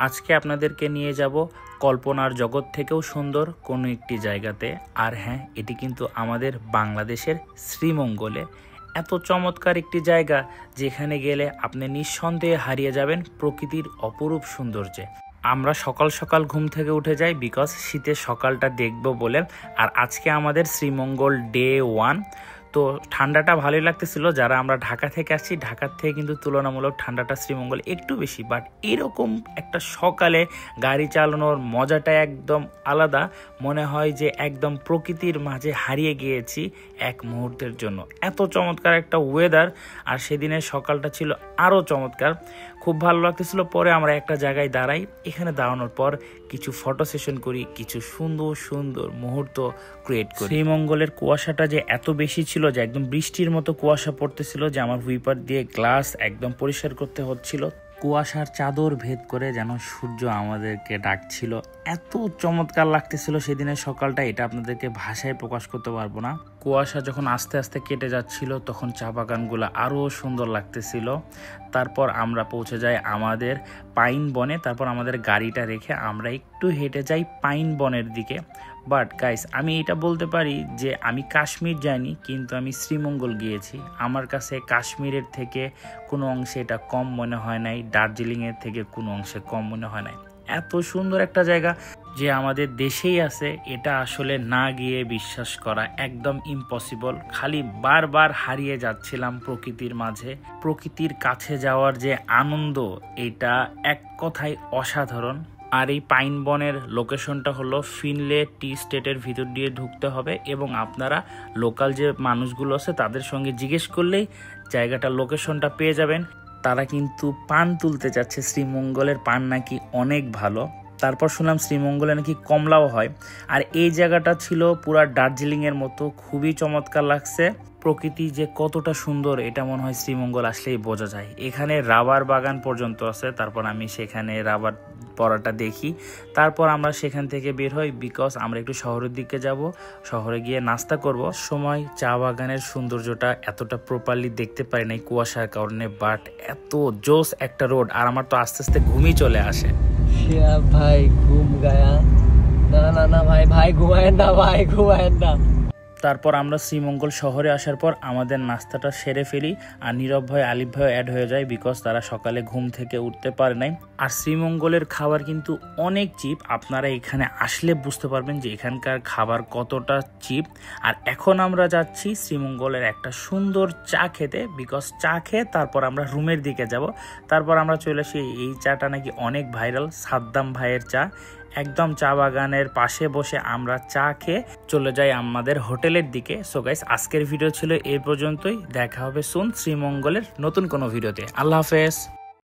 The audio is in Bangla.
আজকে আপনাদেরকে নিয়ে যাব কল্পনার জগৎ থেকেও সুন্দর কোনো একটি জায়গাতে। আর হ্যাঁ, এটি কিন্তু আমাদের বাংলাদেশের শ্রীমঙ্গলে। এত চমৎকার একটি জায়গা যেখানে গেলে আপনি নিঃসন্দেহে হারিয়ে যাবেন প্রকৃতির অপরূপ সৌন্দর্যে। আমরা সকাল সকাল ঘুম থেকে উঠে যাই বিকজ শীতের সকালটা দেখব বলে। আর আজকে আমাদের শ্রীমঙ্গল ডে 1। তো ঠান্ডাটা ভালোই লাগতেছিল। যারা আমরা ঢাকা থেকে আসছি, ঢাকার থেকে কিন্তু তুলনামূলক ঠান্ডাটা শ্রীমঙ্গল একটু বেশি, বাট এরকম একটা সকালে গাড়ি চালানোর মজাটা একদম আলাদা। মনে হয় যে একদম প্রকৃতির মাঝে হারিয়ে গিয়েছি এক মুহূর্তের জন্য। এত চমৎকার একটা ওয়েদার, আর সেদিনের সকালটা ছিল আরও চমৎকার, খুব ভালো লাগতেছিল। পরে আমরা একটা জায়গায় দাঁড়াই, এখানে দাঁড়ানোর পর কিছু ফটো সেশন করি, কিছু সুন্দর সুন্দর মুহূর্ত ক্রিয়েট করি। শ্রীমঙ্গলের কুয়াশাটা যে এত বেশি ছিল যে একদম বৃষ্টির মতো কুয়াশা পড়তেছিল, যে আমার হুইপার দিয়ে গ্লাস একদম পরিষ্কার করতে হচ্ছিল। কুয়াশার চাদর ভেদ করে যেন সূর্য আমাদেরকে ডাকছিল। এত চমৎকার লাগতেছিল সেদিনের সকালটা, এটা আপনাদেরকে ভাষায় প্রকাশ করতে পারবো না। কুয়াশা যখন আস্তে আস্তে কেটে যাচ্ছিল তখন চা বাগানগুলো আরও সুন্দর লাগতেছিল। তারপর আমরা পৌঁছে যাই আমাদের পাইন বনে। তারপর আমাদের গাড়িটা রেখে আমরা একটু হেঁটে যাই পাইন বনের দিকে। বাট গাইস, আমি এটা বলতে পারি যে আমি কাশ্মীর যাইনি, কিন্তু আমি শ্রীমঙ্গল গিয়েছি। আমার কাছে কাশ্মীরের থেকে কোনো অংশে এটা কম মনে হয় নাই, দার্জিলিংয়ের থেকে কোনো অংশে কম মনে হয় নাই। এত সুন্দর একটা জায়গা যে আমাদের দেশেই আছে, এটা আসলে না গিয়ে বিশ্বাস করা একদম ইম্পসিবল। খালি বারবার হারিয়ে যাচ্ছিলাম প্রকৃতির মাঝে। প্রকৃতির কাছে যাওয়ার যে আনন্দ, এটা এক কথায় অসাধারণ। আর এই পাইন বনের লোকেশনটা হলো ফিনলে টি স্টেটের ভিতর দিয়ে ঢুকতে হবে, এবং আপনারা লোকাল যে মানুষগুলো আছে তাদের সঙ্গে জিজ্ঞেস করলেই জায়গাটার লোকেশনটা পেয়ে যাবেন। তারা কিন্তু পান তুলতে যাচ্ছে, শ্রীমঙ্গলের পান নাকি অনেক ভালো। তারপর শুনলাম শ্রীমঙ্গলে নাকি কমলাও হয়। আর এই জায়গাটা ছিল পুরা দার্জিলিংয়ের মতো, খুবই চমৎকার লাগছে। প্রকৃতি যে কতটা সুন্দর এটা মনে হয় শ্রীমঙ্গল আসলেই বোঝা যায়। এখানে রাবার বাগান পর্যন্ত আছে। তারপর আমি সেখানে রাবার পড়াটা দেখি। তারপর আমরা সেখান থেকে বের হই বিকজ আমরা একটু শহরের দিকে যাব, শহরে গিয়ে নাস্তা করব। সময় চা বাগানের সৌন্দর্যটা এতটা প্রপারলি দেখতে পারি নাই কুয়াশার কারণে, বাট এত জোস একটা রোড। আর আমার তো আস্তে আস্তে ঘুমই চলে আসে। ভাই ঘুম গায়া না না না ভাই ভাই ঘুমায়েন না ভাই, ঘুমায়েন না। তারপর আমরা শ্রীমঙ্গল শহরে আসার পর আমাদের নাস্তাটা সেরে ফেলি। আর নীরব ভাই, আলিফ ভাই অ্যাড হয়ে যায় বিকজ তারা সকালে ঘুম থেকে উঠতে পারে নাই। আর শ্রীমঙ্গলের খাবার কিন্তু অনেক চিপ। আপনারা এখানে আসলে বুঝতে পারবেন যে এখানকার খাবার কতটা চিপ। আর এখন আমরা যাচ্ছি শ্রীমঙ্গলের একটা সুন্দর চা খেতে, বিকজ চা খেয়ে তারপর আমরা রুমের দিকে যাব। তারপর আমরা চলে আসি, এই চাটা নাকি অনেক ভাইরাল, সাদ্দাম ভাইয়ের চা। একদম চা বাগানের পাশে বসে আমরা চা খেয়ে চলে যাই আমাদের হোটেলের দিকে। সো গাইস, আজকের ভিডিও ছিল এই পর্যন্তই। দেখা হবে সুন শ্রীমঙ্গলের নতুন কোনো ভিডিওতে। আল্লাহ হাফেজ।